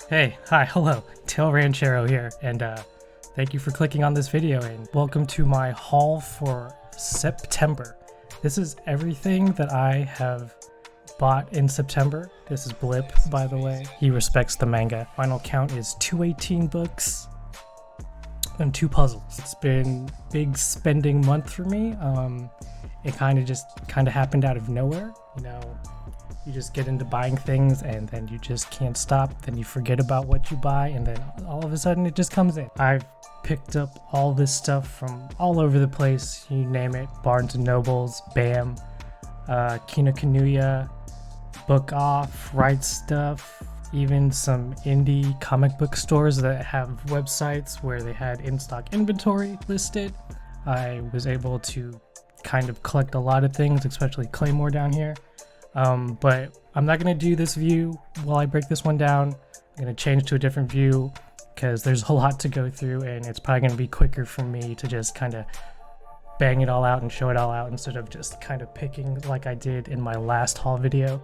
Hey, hi, hello, Tail Ranchero here, and thank you for clicking on this video, and welcome to my haul for September. This is everything that I have bought in September. This is Blip, by the way. He respects the manga. Final count is 218 books and 2 puzzles. It's been a big spending month for me. It kind of happened out of nowhere, you know. You just get into buying things and then you just can't stop. Then you forget about what you buy and then all of a sudden it just comes in. I've picked up all this stuff from all over the place. You name it. Barnes & Nobles, BAM, Kinokuniya, Book Off, Right Stuff, even some indie comic book stores that have websites where they had in-stock inventory listed. I was able to kind of collect a lot of things, especially Claymore down here. But I'm not going to do this view while I break this one down. I'm going to change to a different view because there's a lot to go through and it's probably going to be quicker for me to just kind of bang it all out and show it all out instead of just kind of picking like I did in my last haul video.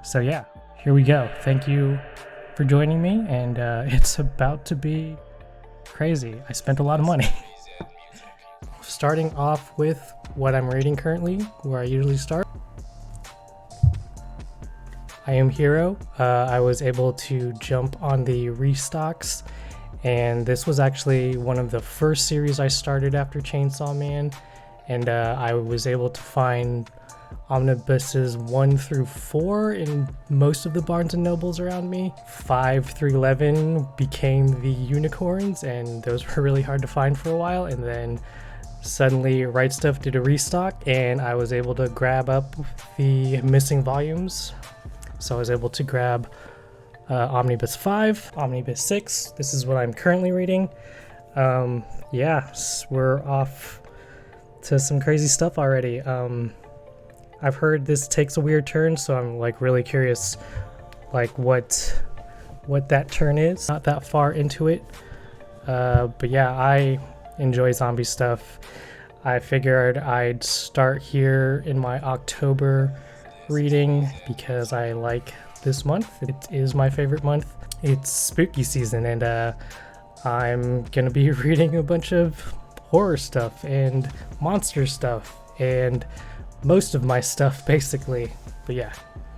So yeah, here we go. Thank you for joining me, and it's about to be crazy. I spent a lot of money. Starting off with what I'm reading currently, where I usually start. I Am Hero. I was able to jump on the restocks, and this was actually one of the first series I started after Chainsaw Man, and I was able to find omnibuses 1 through 4 in most of the Barnes & Nobles around me. 5 through 11 became the unicorns, and those were really hard to find for a while, and then suddenly Right Stuff did a restock and I was able to grab up the missing volumes. So I was able to grab Omnibus 5, Omnibus 6. This is what I'm currently reading. Yeah, we're off to some crazy stuff already. I've heard this takes a weird turn, so I'm like really curious like what that turn is. Not that far into it. But yeah, I enjoy zombie stuff. I figured I'd start here in my October reading because I like this month. It is my favorite month. It's spooky season, and I'm gonna be reading a bunch of horror stuff and monster stuff and most of my stuff basically. But yeah,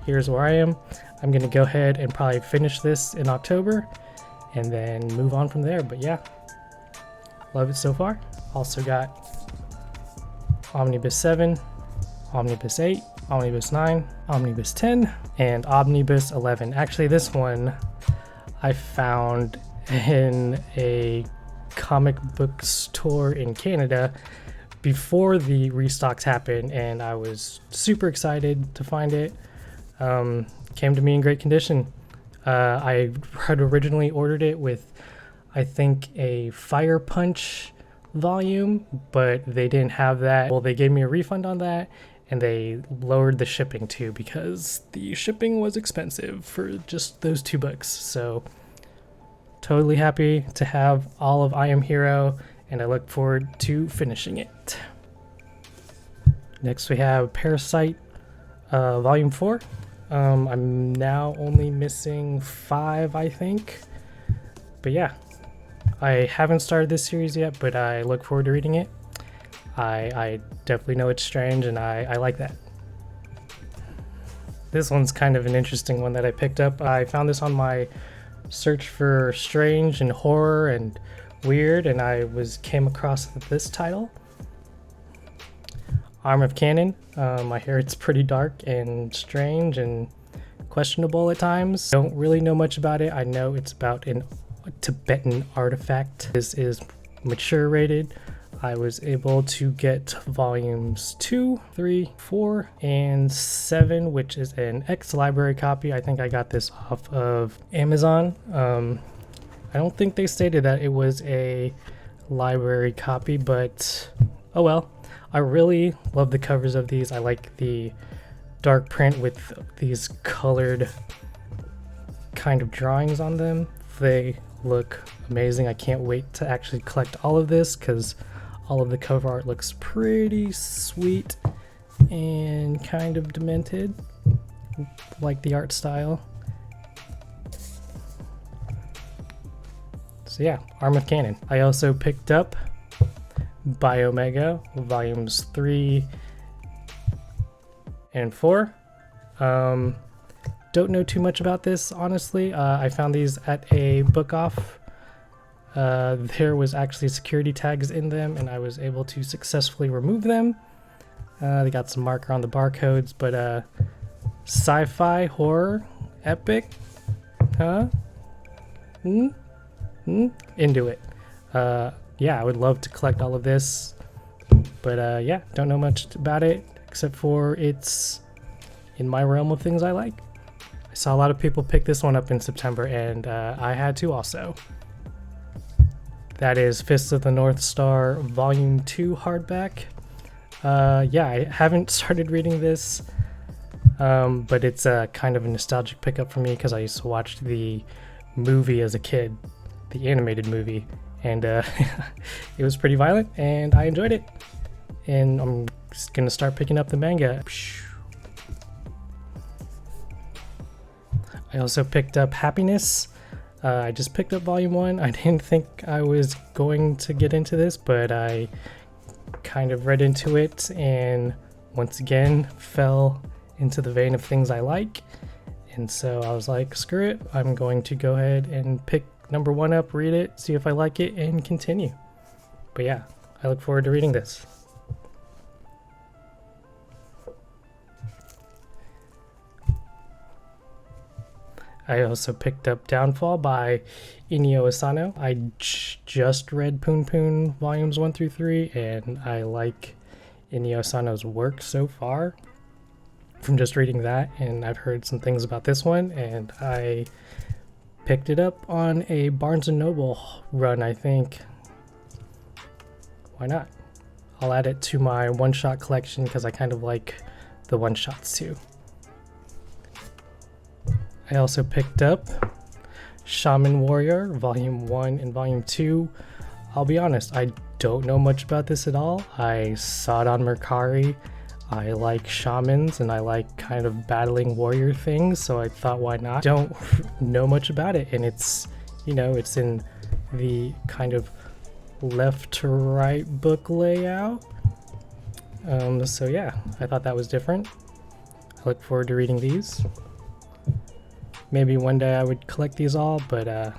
here's where I am. I'm gonna go ahead and probably finish this in October and then move on from there. But yeah, love it so far. Also got Omnibus 7, Omnibus 8, Omnibus 9, Omnibus 10, and Omnibus 11. Actually, this one I found in a comic book store in Canada before the restocks happened, and I was super excited to find it. Came to me in great condition. I had originally ordered it with, I think, a Fire Punch volume, but they didn't have that. Well, they gave me a refund on that, and they lowered the shipping too because the shipping was expensive for just those 2 books. So totally happy to have all of I Am Hero, and I look forward to finishing it. Next we have Parasyte volume 4. I'm now only missing 5, I think. But yeah, I haven't started this series yet, but I look forward to reading it. I definitely know it's strange, and I like that. This one's kind of an interesting one that I picked up. I found this on my search for strange and horror and weird, and I came across this title. Arm of Cannon. I hear it's pretty dark and strange and questionable at times. Don't really know much about it. I know it's about a Tibetan artifact. This is mature rated. I was able to get volumes 2, 3, 4, and 7, which is an ex-library copy. I think I got this off of Amazon. I don't think they stated that it was a library copy, but oh well. I really love the covers of these. I like the dark print with these colored kind of drawings on them. They look amazing. I can't wait to actually collect all of this because all of the cover art looks pretty sweet and kind of demented, like the art style. So yeah, Arm of Cannon. I also picked up Biomega volumes 3 and 4. Don't know too much about this, honestly. I found these at a book off. There was actually security tags in them, and I was able to successfully remove them. They got some marker on the barcodes, but sci-fi, horror, epic, huh? Into it. Yeah, I would love to collect all of this, but yeah, don't know much about it except for it's in my realm of things I like. I saw a lot of people pick this one up in September, and I had to also. That is Fists of the North Star Volume 2 hardback. Yeah, I haven't started reading this, but it's kind of a nostalgic pickup for me because I used to watch the movie as a kid, the animated movie, and it was pretty violent, and I enjoyed it. And I'm just gonna start picking up the manga. I also picked up Happiness. I just picked up volume 1. I didn't think I was going to get into this, but I kind of read into it and once again fell into the vein of things I like. And so I was like, screw it. I'm going to go ahead and pick number 1 up, read it, see if I like it, and continue. But yeah, I look forward to reading this. I also picked up Downfall by Inio Asano. I just read Poon Poon volumes 1 through 3, and I like Inio Asano's work so far from just reading that, and I've heard some things about this one, and I picked it up on a Barnes & Noble run, I think. Why not? I'll add it to my one-shot collection because I kind of like the one-shots too. I also picked up Shaman Warrior Volume 1 and Volume 2. I'll be honest, I don't know much about this at all. I saw it on Mercari. I like shamans and I like kind of battling warrior things, so I thought why not? Don't know much about it, and it's, you know, it's in the kind of left to right book layout. So yeah, I thought that was different. I look forward to reading these. Maybe one day I would collect these all, but it's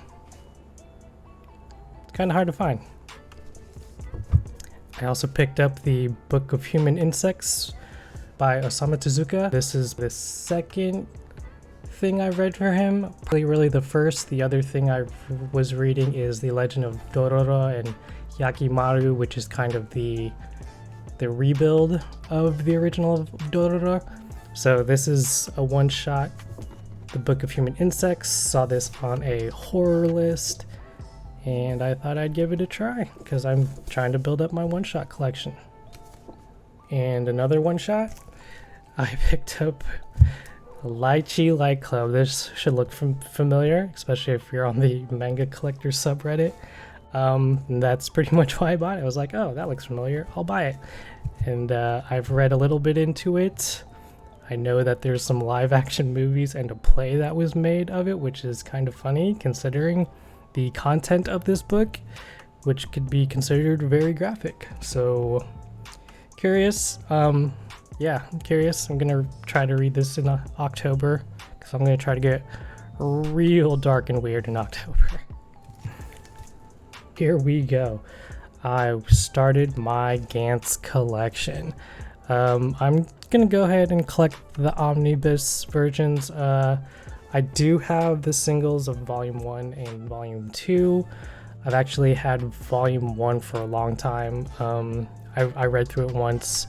kind of hard to find. I also picked up the Book of Human Insects by Osamu Tezuka. This is the second thing I've read for him. Really the first. The other thing I was reading is The Legend of Dororo and Yakimaru, which is kind of the rebuild of the original Dororo. So this is a one-shot. The Book of Human Insects. Saw this on a horror list, and I thought I'd give it a try because I'm trying to build up my one-shot collection. And another one-shot, I picked up Lychee Light Club. This should look familiar, especially if you're on the manga collector subreddit. That's pretty much why I bought it. I was like, oh, that looks familiar, I'll buy it. And I've read a little bit into it. I know that there's some live action movies and a play that was made of it, which is kind of funny considering the content of this book, which could be considered very graphic. So curious. Yeah, I'm curious. I'm gonna try to read this in October because I'm gonna try to get real dark and weird in October. Here we go. I started my Gantz collection. I'm gonna go ahead and collect the omnibus versions. I do have the singles of Volume 1 and Volume 2. I've actually had Volume 1 for a long time. I read through it once,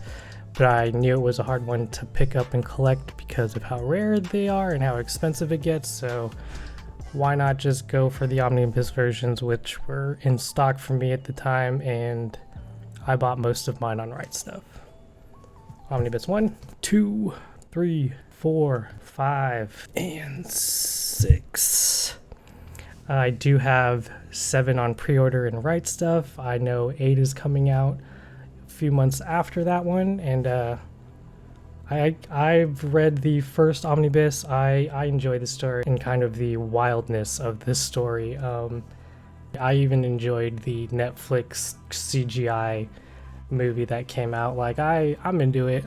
but I knew it was a hard one to pick up and collect because of how rare they are and how expensive it gets, so why not just go for the omnibus versions, which were in stock for me at the time, and I bought most of mine on Right Stuff. Omnibus 1, 2, 3, 4, 5, and 6. I do have 7 on pre-order in Right Stuff. I know 8 is coming out a few months after that one, and I've read the first omnibus. I enjoy the story and kind of the wildness of this story. I even enjoyed the Netflix CGI movie that came out. Like I'm into it.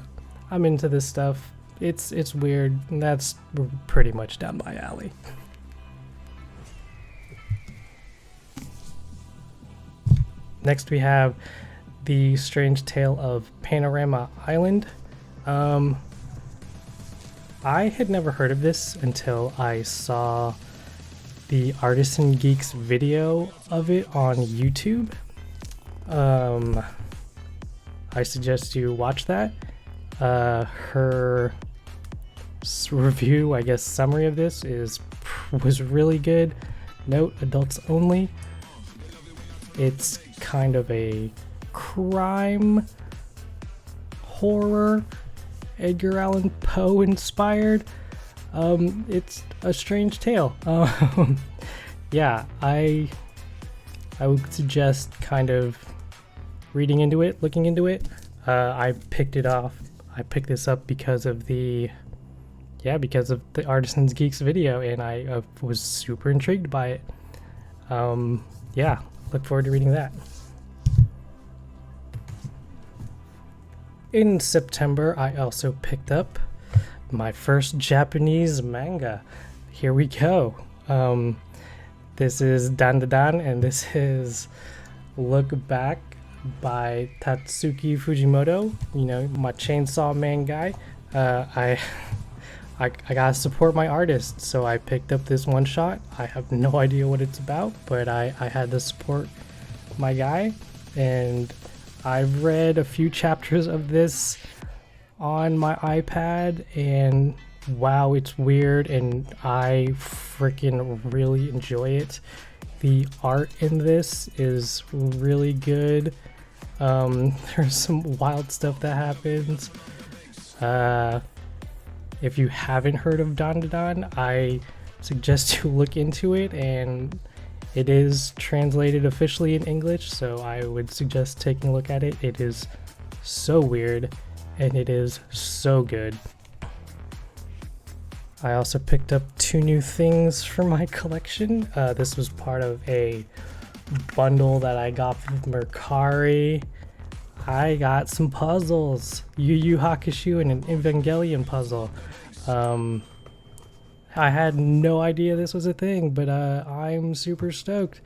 I'm into this stuff. It's weird, and that's pretty much down my alley. Next we have The Strange Tale of Panorama Island. I had never heard of this until I saw the Artisan Geeks video of it on YouTube. I suggest you watch that. Her review, I guess summary of this was really good. Note, adults only. It's kind of a crime horror, Edgar Allan Poe inspired. It's a strange tale. Yeah, I would suggest kind of reading into it, looking into it. I picked this up because of the Artisan's Geeks video, and I was super intrigued by it. Yeah, look forward to reading that. In September, I also picked up my first Japanese manga. Here we go. This is Dandadan, and this is Look Back by Tatsuki Fujimoto. You know, my Chainsaw Man guy. I gotta support my artist, so I picked up this one shot. I have no idea what it's about, but I had to support my guy, and I've read a few chapters of this on my iPad, and wow, it's weird, and I freaking really enjoy it. The art in this is really good. There's some wild stuff that happens. If you haven't heard of Dandadan, I suggest you look into it, and it is translated officially in English, so I would suggest taking a look at it. It is so weird, and it is so good. I also picked up 2 new things for my collection. This was part of a bundle that I got from Mercari. I got some puzzles, Yuyu Hakusho and an Evangelion puzzle. I had no idea this was a thing, but I'm super stoked.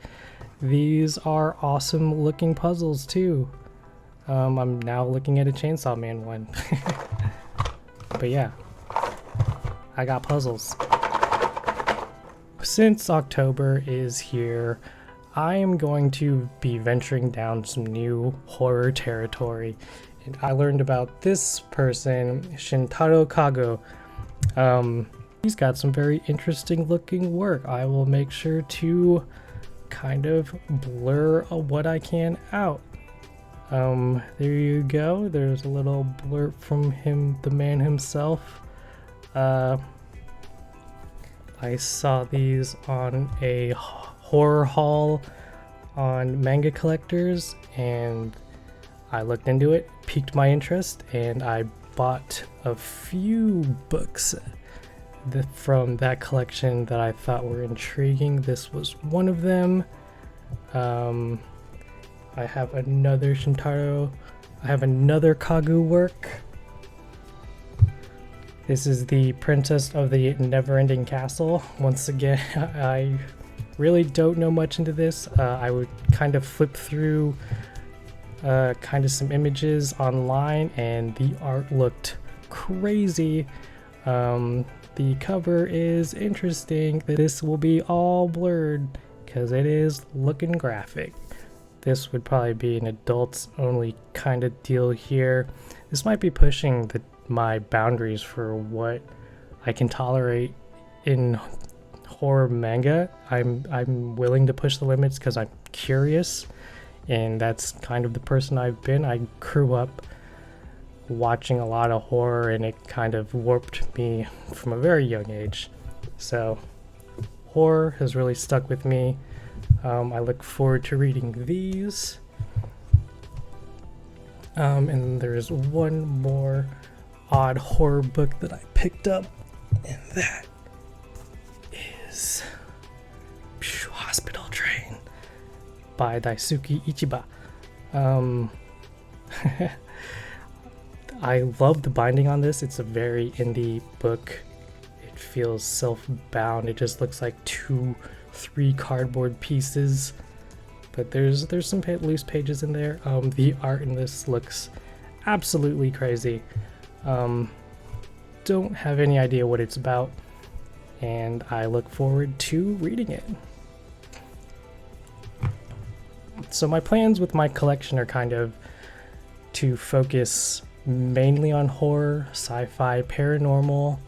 These are awesome looking puzzles too. I'm now looking at a Chainsaw Man one. But yeah, I got puzzles. Since October is here, I am going to be venturing down some new horror territory. And I learned about this person, Shintaro Kago. He's got some very interesting looking work. I will make sure to kind of blur what I can out. There you go. There's a little blurb from him, the man himself. I saw these on a horror haul on Manga Collectors, and I looked into it, piqued my interest, and I bought a few books from that collection that I thought were intriguing. This was one of them. I have another Shintaro. I have another Kagu work. This is the Princess of the Never-Ending Castle. Once again, I really don't know much into this. I would kind of flip through kind of some images online, and the art looked crazy. The cover is interesting. This will be all blurred because it is looking graphic. This would probably be an adults only kind of deal here. This might be pushing my boundaries for what I can tolerate in horror manga. I'm willing to push the limits because I'm curious, and that's kind of the person I've been. I grew up watching a lot of horror, and it kind of warped me from a very young age. So horror has really stuck with me. I look forward to reading these. And there's one more odd horror book that I picked up, and that is Hospital Train. by Daisuke Ichiba. I love the binding on this. It's a very indie book. It feels self-bound. It just looks like 2-3 cardboard pieces, but there's some loose pages in there. The art in this looks absolutely crazy. Don't have any idea what it's about, and I look forward to reading it. So my plans with my collection are kind of to focus mainly on horror, sci-fi, paranormal,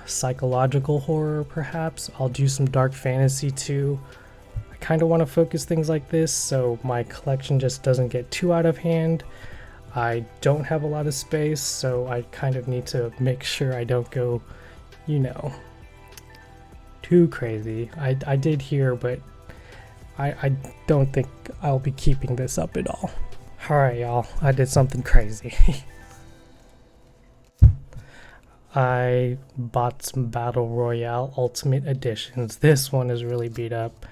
psychological horror perhaps. I'll do some dark fantasy too. I kind of want to focus things like this so my collection just doesn't get too out of hand. I don't have a lot of space, so I kind of need to make sure I don't go, you know, too crazy. I did hear, but I don't think I'll be keeping this up at all. Alright y'all, I did something crazy. I bought some Battle Royale Ultimate Editions. This one is really beat up.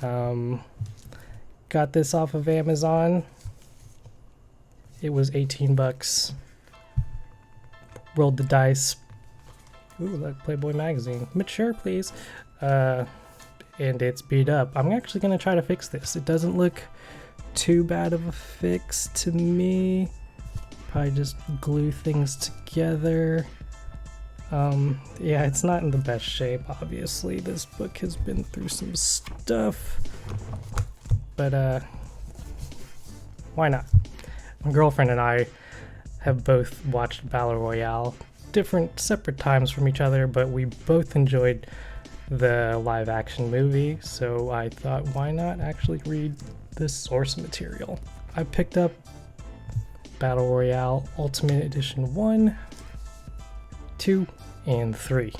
Got this off of Amazon. It was 18 bucks. Rolled the dice. Ooh, like Playboy magazine. Mature, please. And it's beat up. I'm actually gonna try to fix this. It doesn't look too bad of a fix to me. Probably just glue things together. Yeah, it's not in the best shape, obviously. This book has been through some stuff. But, why not? My girlfriend and I have both watched Battle Royale, separate times from each other, but we both enjoyed the live action movie, so I thought, why not actually read the source material? I picked up Battle Royale Ultimate Edition 1, 2, and 3.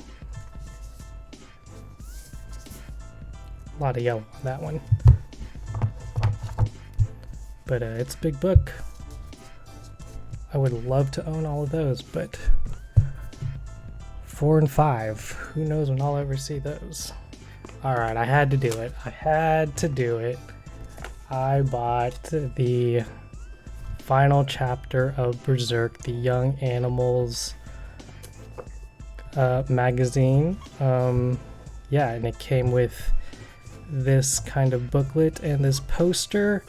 A lot of yellow on that one. But it's a big book. I would love to own all of those, but 4 and 5, who knows when I'll ever see those. Alright, I had to do it. I bought the final chapter of Berserk, the Young Animals magazine. Yeah, and it came with this kind of booklet and this poster.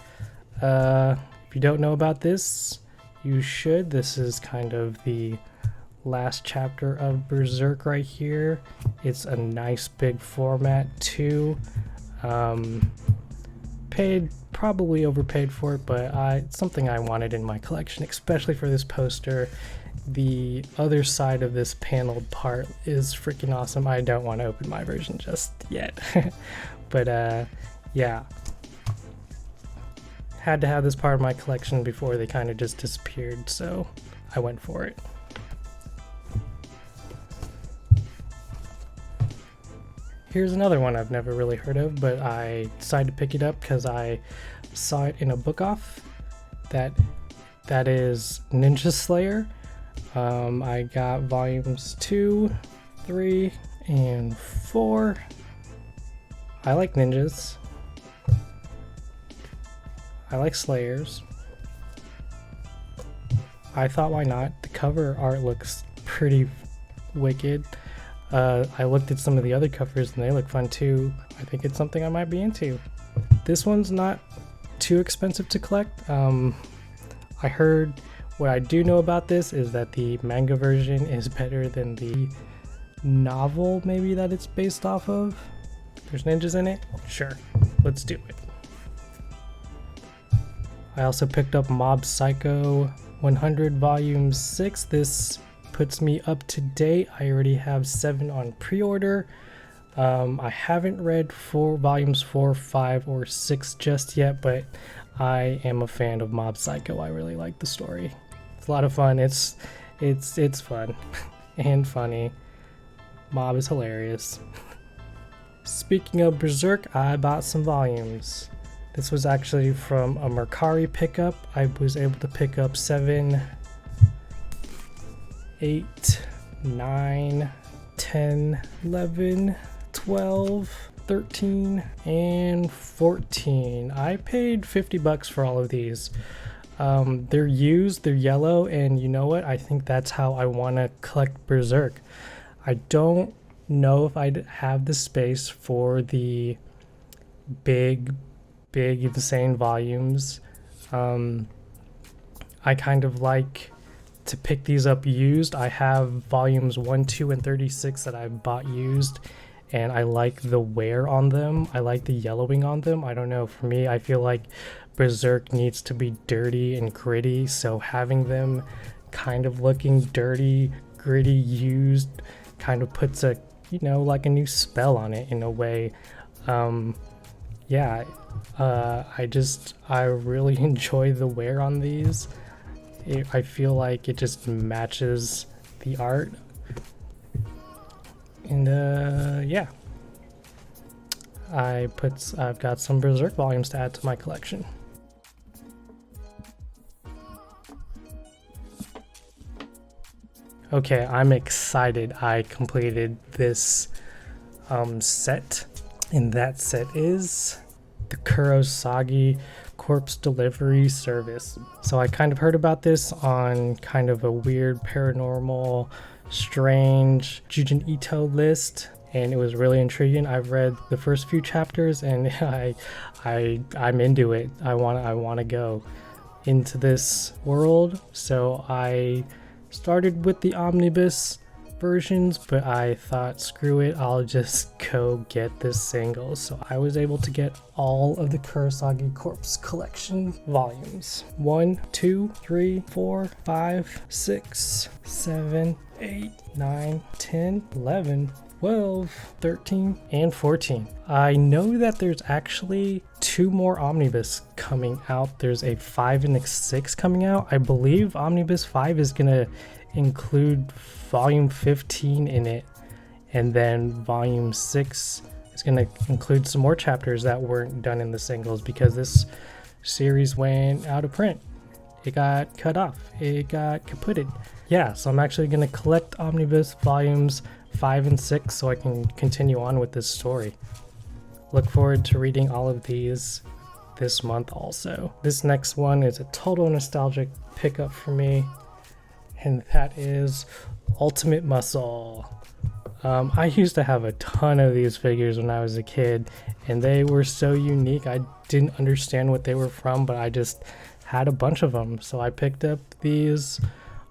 If you don't know about this, you should. This is kind of the last chapter of Berserk right here. It's a nice big format too. Probably overpaid for it, but it's something I wanted in my collection, especially for this poster. The other side of this paneled part is freaking awesome. I don't want to open my version just yet. But yeah, had to have this part of my collection before they kind of just disappeared, so I went for it. Here's another one I've never really heard of, but I decided to pick it up because I saw it in a book off. That is Ninja Slayer. I got volumes 2, 3, and 4. I like ninjas. I like slayers. I thought, why not? The cover art looks pretty wicked. I looked at some of the other covers and they look fun too. I think it's something I might be into. This one's not too expensive to collect. I heard, what I do know about this is that the manga version is better than the novel maybe that it's based off of. There's ninjas in it? Sure, let's do it. I also picked up Mob Psycho 100 Volume 6. This puts me up to date. I already have 7 on pre-order. I haven't read volumes 4, 5, or 6 just yet, but I am a fan of Mob Psycho. I really like the story. It's a lot of fun. It's fun and funny. Mob is hilarious. Speaking of Berserk, I bought some volumes. This was actually from a Mercari pickup. I was able to pick up 7, 8, 9, 10, 11, 12, 13, and 14. I paid 50 bucks for all of these. They're used, they're yellow, and you know what? I think that's how I want to collect Berserk. I don't know if I'd have the space for the big insane volumes. I kind of like to pick these up used. I have volumes 1, 2, and 36 that I've bought used, and I like the wear on them. I like the yellowing on them. I don't know, for me, I feel like Berserk needs to be dirty and gritty, so having them kind of looking dirty, gritty, used kind of puts a, you know, like a new spell on it in a way. Yeah, I really enjoy the wear on these. I feel like it just matches the art. And yeah, I've got some Berserk volumes to add to my collection. Okay, I'm excited. I completed this set, and that set is the Kurosagi Corpse Delivery Service. So I kind of heard about this on kind of a weird paranormal, strange Jujin Ito list, and it was really intriguing. I've read the first few chapters, and I'm into it. I want to go into this world. So I started with the omnibus versions, but I thought, screw it, I'll just go get this single. So I was able to get all of the Kurosagi Corpse collection volumes. 1, 2, 3, 4, 5, 6, 7, 8, 9, 10, 11, 12, 13, and 14. I know that there's actually 2 more omnibus coming out. There's a 5 and a 6 coming out. I believe omnibus 5 is gonna include volume 15 in it, and then volume 6 is going to include some more chapters that weren't done in the singles because this series went out of print. It got cut off. It got kaputted. Yeah, so I'm actually going to collect omnibus volumes 5 and 6 so I can continue on with this story. Look forward to reading all of these this month also. This next one is a total nostalgic pickup for me, and that is Ultimate Muscle. I used to have a ton of these figures when I was a kid, and they were so unique. I didn't understand what they were from, but I just had a bunch of them. So I picked up these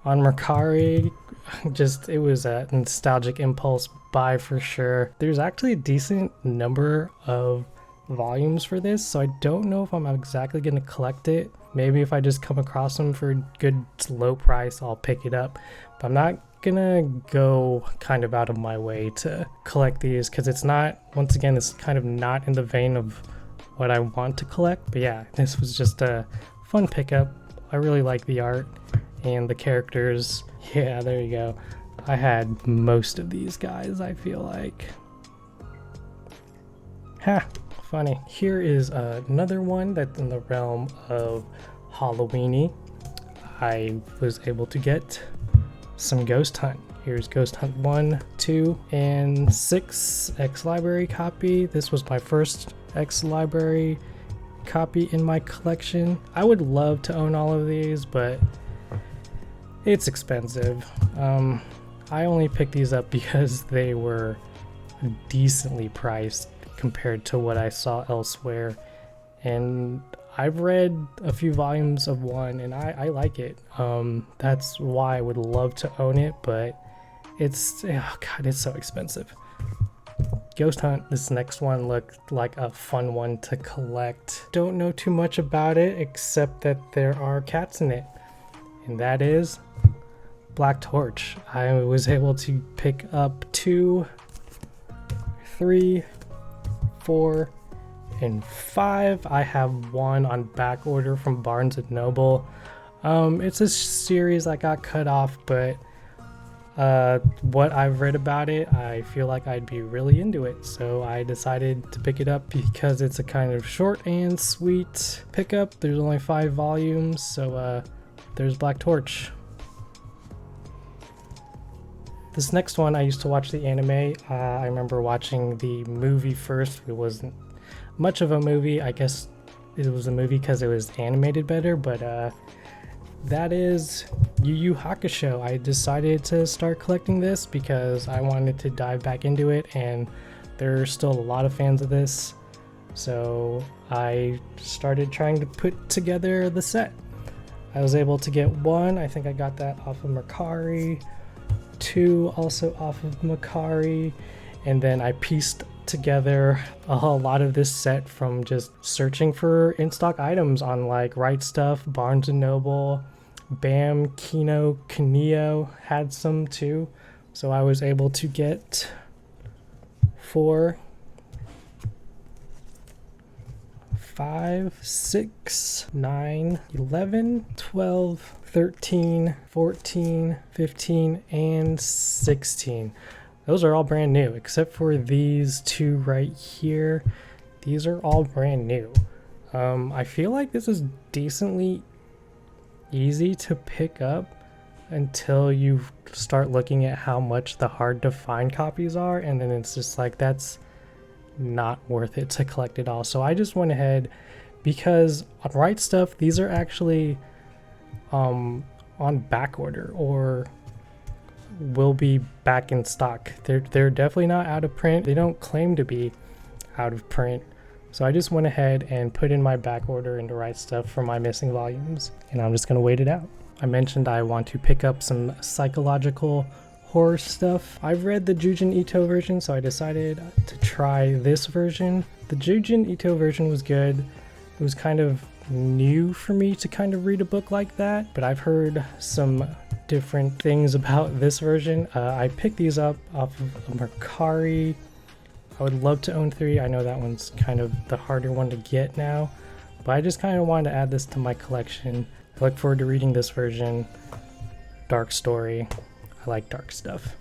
on Mercari. It was a nostalgic impulse buy for sure. There's actually a decent number of volumes for this, so I don't know if I'm exactly going to collect it. Maybe if I just come across them for a good low price, I'll pick it up. But I'm not gonna go kind of out of my way to collect these because it's not, once again, it's kind of not in the vein of what I want to collect. But yeah, this was just a fun pickup. I really like the art and the characters. Yeah, there you go. I had most of these guys, I feel like. Ha! Funny. Here is another one that's in the realm of Halloweeny. I was able to get some Ghost Hunt. Here's Ghost Hunt 1, 2, and 6 X-Library copy. This was my first X-Library copy in my collection. I would love to own all of these, but it's expensive. I only picked these up because they were decently priced compared to what I saw elsewhere, and I've read a few volumes of one and I like it. That's why I would love to own it, but it's, oh god, it's so expensive. Ghost Hunt, this next one looked like a fun one to collect. Don't know too much about it except that there are cats in it, and that is Black Torch. I was able to pick up 2, 3, 4, and 5. I have one on back order from Barnes & Noble. It's a series that got cut off, but what I've read about it, I feel like I'd be really into it. So I decided to pick it up because it's a kind of short and sweet pickup. There's only 5 volumes, so there's Black Torch. This next one, I used to watch the anime. I remember watching the movie first. It wasn't much of a movie. I guess it was a movie because it was animated better, but that is Yu Yu Hakusho. I decided to start collecting this because I wanted to dive back into it, and there are still a lot of fans of this. So I started trying to put together the set. I was able to get one. I think I got that off of Mercari. Two also off of Mercari. And then I pieced together a lot of this set from just searching for in-stock items on like Right Stuff, Barnes & Noble, Bam, Kino, Kaneo had some too. So I was able to get 4, 5, 6, 9, 11, 12, 13, 14, 15, and 16. Those are all brand new, except for these two right here. These are all brand new. I feel like this is decently easy to pick up until you start looking at how much the hard to find copies are, and then it's just like, that's not worth it to collect it all. So I just went ahead, because on Right Stuff these are actually on back order or will be back in stock. They're definitely not out of print. They don't claim to be out of print. So I just went ahead and put in my back order into Right Stuff for my missing volumes, and I'm just gonna wait it out. I mentioned I want to pick up some psychological horror stuff. I've read the Jujin Ito version, so I decided to try this version. The Jujin Ito version was good. It was kind of new for me to kind of read a book like that, but I've heard some different things about this version. I picked these up off of Mercari. I would love to own 3. I know that one's kind of the harder one to get now, but I just kind of wanted to add this to my collection. I look forward to reading this version. Dark story. I like dark stuff.